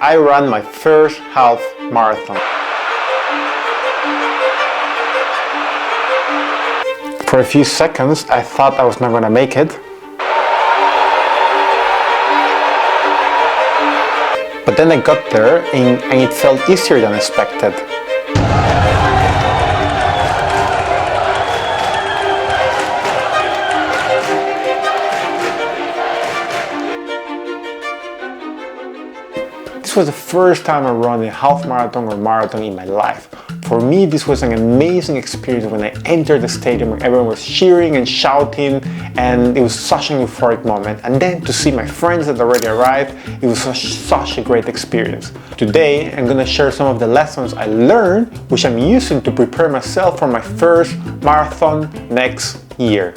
I ran my first half marathon. For a few seconds, I thought I was not going to make it. But then I got there and it felt easier than expected. This was the first time I ran a half marathon or marathon in my life. For me, this was an amazing experience when I entered the stadium where everyone was cheering and shouting, and it was such an euphoric moment. And then to see my friends that already arrived, it was such a great experience. Today, I'm going to share some of the lessons I learned, which I'm using to prepare myself for my first marathon next year.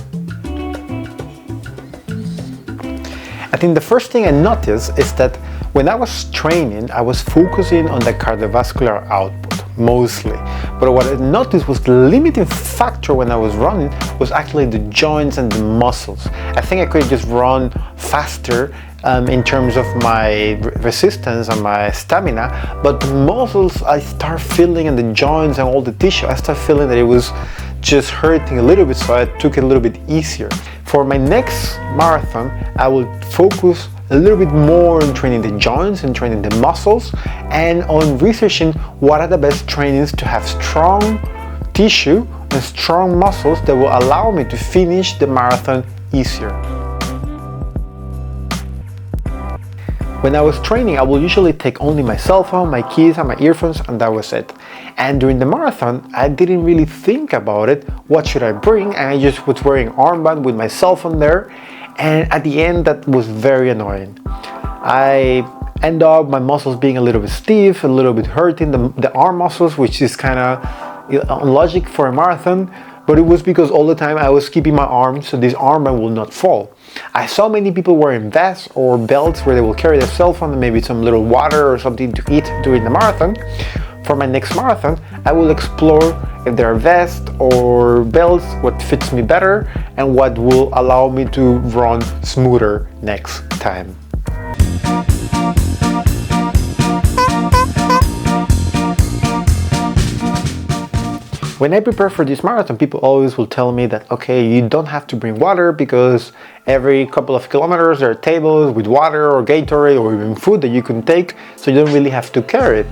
I think the first thing I noticed is that when I was training, I was focusing on the cardiovascular output, mostly. But what I noticed was the limiting factor when I was running was actually the joints and the muscles. I think I could just run faster in terms of my resistance and my stamina, but the muscles I start feeling, and the joints and all the tissue, I start feeling that it was just hurting a little bit, so I took it a little bit easier. For my next marathon, I will focus a little bit more on training the joints and training the muscles, and on researching what are the best trainings to have strong tissue and strong muscles that will allow me to finish the marathon easier. When I was training, I will usually take only my cell phone, my keys and my earphones, and that was it. And during the marathon, I didn't really think about it. What should I bring? And I just was wearing an armband with my cell phone there. And at the end, that was very annoying. I end up my muscles being a little bit stiff, a little bit hurting, the arm muscles, which is kind of illogic for a marathon. But it was because all the time I was keeping my arm so this armband will not fall. I saw many people wearing vests or belts where they will carry their cell phone and maybe some little water or something to eat during the marathon. For my next marathon, I will explore if there are vests or belts, what fits me better and what will allow me to run smoother next time. When I prepare for this marathon, people always will tell me that, okay, you don't have to bring water because every couple of kilometers there are tables with water or Gatorade or even food that you can take, so you don't really have to carry it.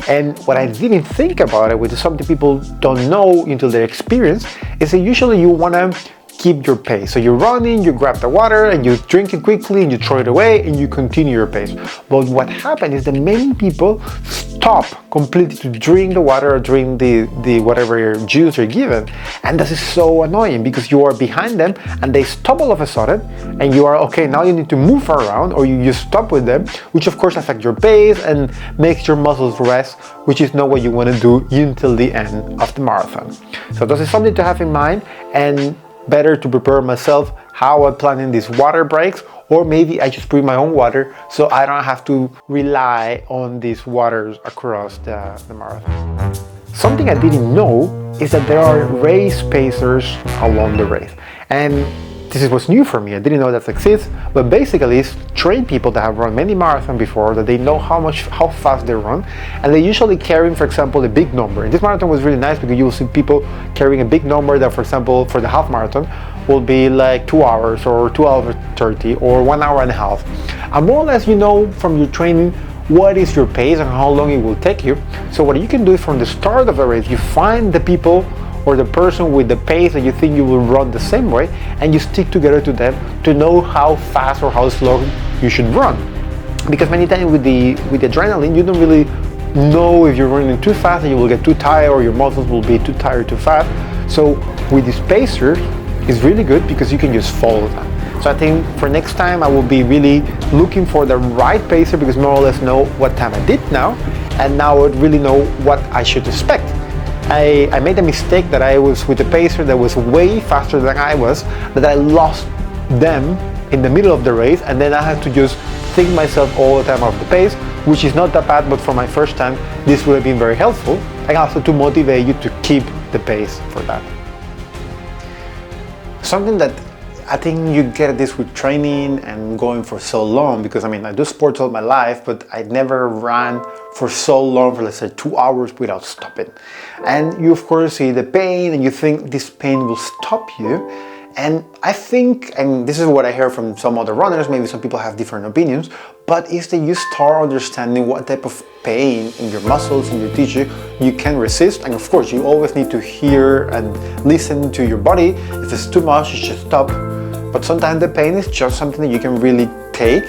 And what I didn't think about it, which is something people don't know until they experience, is that usually you want to keep your pace. So you're running, you grab the water and you drink it quickly and you throw it away and you continue your pace. But what happened is that many people stop completely to drink the water or drink the whatever juice you're given. And this is so annoying because you are behind them and they stop all of a sudden and you are, okay, now you need to move around, or you just stop with them, which of course affects your pace and makes your muscles rest, which is not what you want to do until the end of the marathon. So this is something to have in mind, and better to prepare myself how I'm planning these water breaks, or maybe I just bring my own water so I don't have to rely on these waters across the marathon. Something I didn't know is that there are race pacers along the race, and this is what's new for me. I didn't know that exists, but basically it's trained people that have run many marathons before, that they know how fast they run, and they usually carry, for example, a big number. And this marathon was really nice because you will see people carrying a big number that, for example, for the half marathon will be like 2 hours or 2 hours 30 or 1 hour and a half. And more or less, you know from your training what is your pace and how long it will take you. So what you can do from the start of the race, you find the people or the person with the pace that you think you will run the same way, and you stick together to them to know how fast or how slow you should run. Because many times with the adrenaline, you don't really know if you're running too fast and you will get too tired, or your muscles will be too tired too fast. So with this pacer, it's really good because you can just follow them. So I think for next time I will be really looking for the right pacer, because more or less know what time I did now, and now I would really know what I should expect. I made a mistake that I was with a pacer that was way faster than I was, that I lost them in the middle of the race, and then I had to just think myself all the time off the pace, which is not that bad, but for my first time this would have been very helpful, and also to motivate you to keep the pace for that. Something that I think you get this with training and going for so long, because I mean, I do sports all my life, but I never ran for so long, for let's say 2 hours without stopping. And you of course see the pain and you think this pain will stop you. And I think, and this is what I hear from some other runners, maybe some people have different opinions, but is that you start understanding what type of pain in your muscles, in your tissue, you can resist. And of course, you always need to hear and listen to your body. If it's too much, you should stop. But sometimes the pain is just something that you can really take.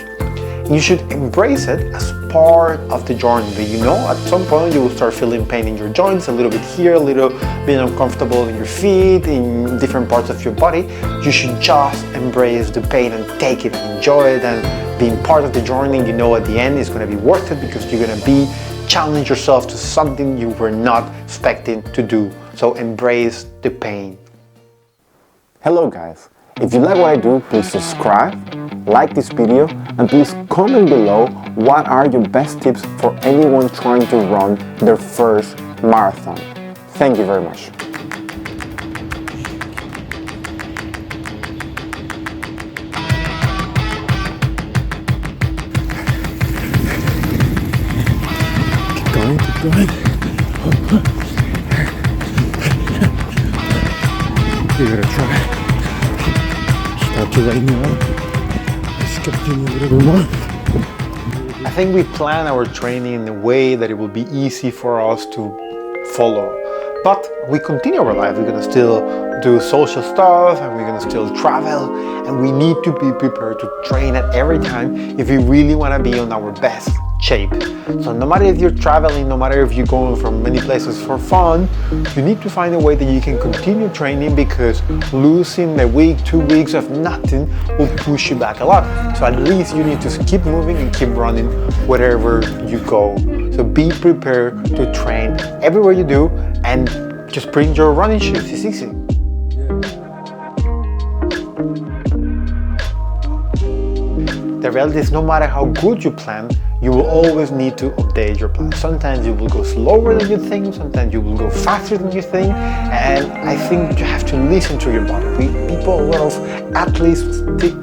You should embrace it as part of the journey. But you know, at some point you will start feeling pain in your joints, a little bit here, a little bit uncomfortable in your feet, in different parts of your body. You should just embrace the pain and take it and enjoy it, and being part of the journey. You know, at the end it's going to be worth it, because you're going to challenge yourself to something you were not expecting to do. So embrace the pain. Hello guys, if you like what I do, please subscribe, like this video, and please comment below what are your best tips for anyone trying to run their first marathon. Thank you very much. Keep going. Give it a try. Start to lighten you up. Just continue a little bit more. I think we plan our training in a way that it will be easy for us to follow. But we continue our life. We're gonna still do social stuff, and we're gonna still travel, and we need to be prepared to train at every time if we really wanna be on our best shape. So no matter if you're traveling, no matter if you're going from many places for fun, you need to find a way that you can continue training, because losing a week, 2 weeks of nothing will push you back a lot. So at least you need to keep moving and keep running wherever you go. So be prepared to train everywhere you do, and just bring your running shoes. It's easy. The reality is, no matter how good you plan, you will always need to update your plan. Sometimes you will go slower than you think, sometimes you will go faster than you think, and I think you have to listen to your body. A lot of athletes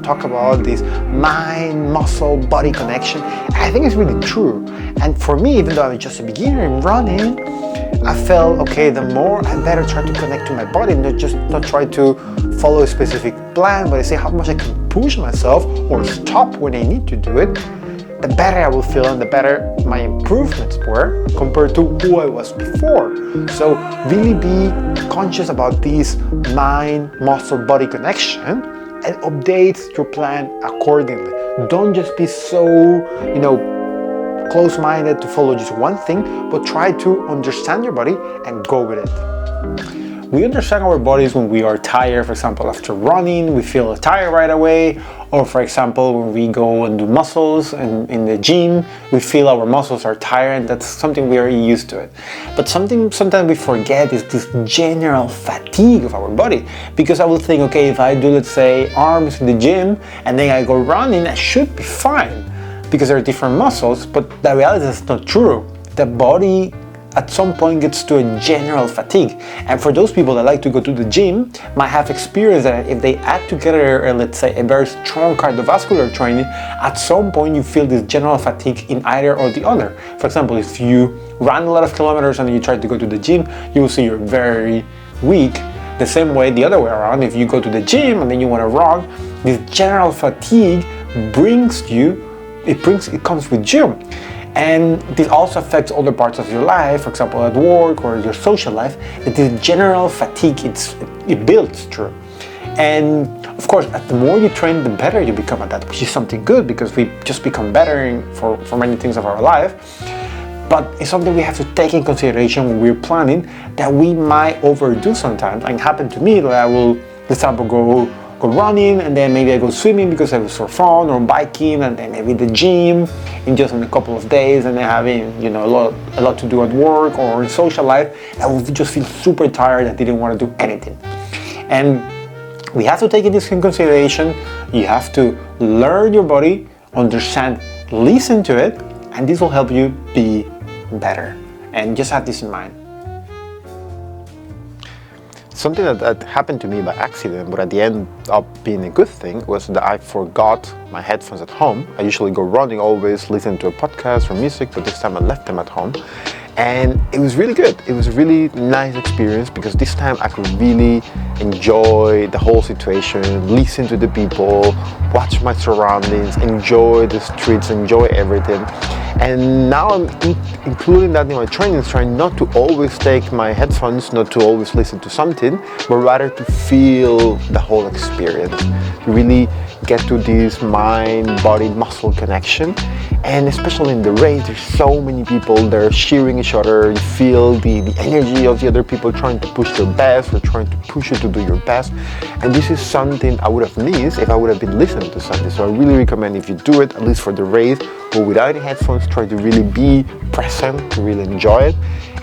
talk about this mind, muscle, body connection. I think it's really true. And for me, even though I'm just a beginner in running, I felt, okay, the more I better try to connect to my body, not try to follow a specific plan, but I say how much I can push myself or stop when I need to do it, the better I will feel and the better my improvements were compared to who I was before. So really be conscious about this mind, muscle, body connection, and update your plan accordingly. Don't just be so, close-minded to follow just one thing, but try to understand your body and go with it. We understand our bodies when we are tired. For example, after running, we feel tired right away. Or for example, when we go and do muscles and in the gym, we feel our muscles are tired. That's something we are used to it. But something sometimes we forget is this general fatigue of our body. Because I will think, okay, if I do, let's say, arms in the gym and then I go running, I should be fine, because there are different muscles. But the reality is not true. The body at some point gets to a general fatigue. And for those people that like to go to the gym, might have experienced that if they add together, let's say, a very strong cardiovascular training, at some point you feel this general fatigue in either or the other. For example, if you run a lot of kilometers and then you try to go to the gym, you will see you're very weak. The same way, the other way around, if you go to the gym and then you want to run, this general fatigue it comes with you. And this also affects other parts of your life, for example, at work or your social life, that this general fatigue, it builds through. And of course, the more you train, the better you become at that, which is something good, because we just become better for many things of our life. But it's something we have to take in consideration when we're planning, that we might overdo sometimes. And it happened to me that I will, for example, go running, and then maybe I go swimming because it was for fun, or biking, and then maybe the gym in a couple of days, and then having a lot to do at work or in social life. I would just feel super tired. I didn't want to do anything. And we have to take this in consideration. You have to learn your body, understand, listen to it, and this will help you be better. And just have this in mind. something that happened to me by accident, but at the end up being a good thing, was that I forgot my headphones at home. I usually go running, always listen to a podcast or music, but this time I left them at home. And it was really good. It was a really nice experience because this time I could really enjoy the whole situation, listen to the people, watch my surroundings, enjoy the streets, enjoy everything. And now I'm including that in my trainings, trying not to always take my headphones, not to always listen to something, but rather to feel the whole experience, to really get to this mind, body, muscle connection. And especially in the race, there's so many people, they're cheering each other. You feel the energy of the other people trying to push their best or trying to push you to do your best. And this is something I would have missed if I would have been listening to something. So I really recommend, if you do it, at least for the race, or without any headphones, try to really be present, to really enjoy it.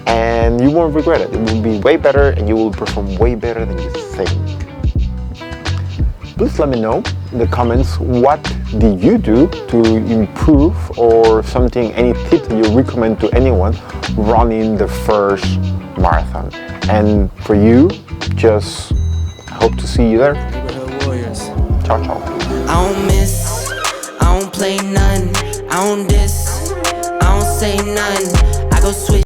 And you won't regret it. It will be way better and you will perform way better than you think. Please let me know in the comments, what did you do to improve, or something, any tip that you recommend to anyone running the first marathon. And for you, just hope to see you there. Ciao, ciao. I don't miss, I don't play none, I don't diss, I don't say none. I go switch.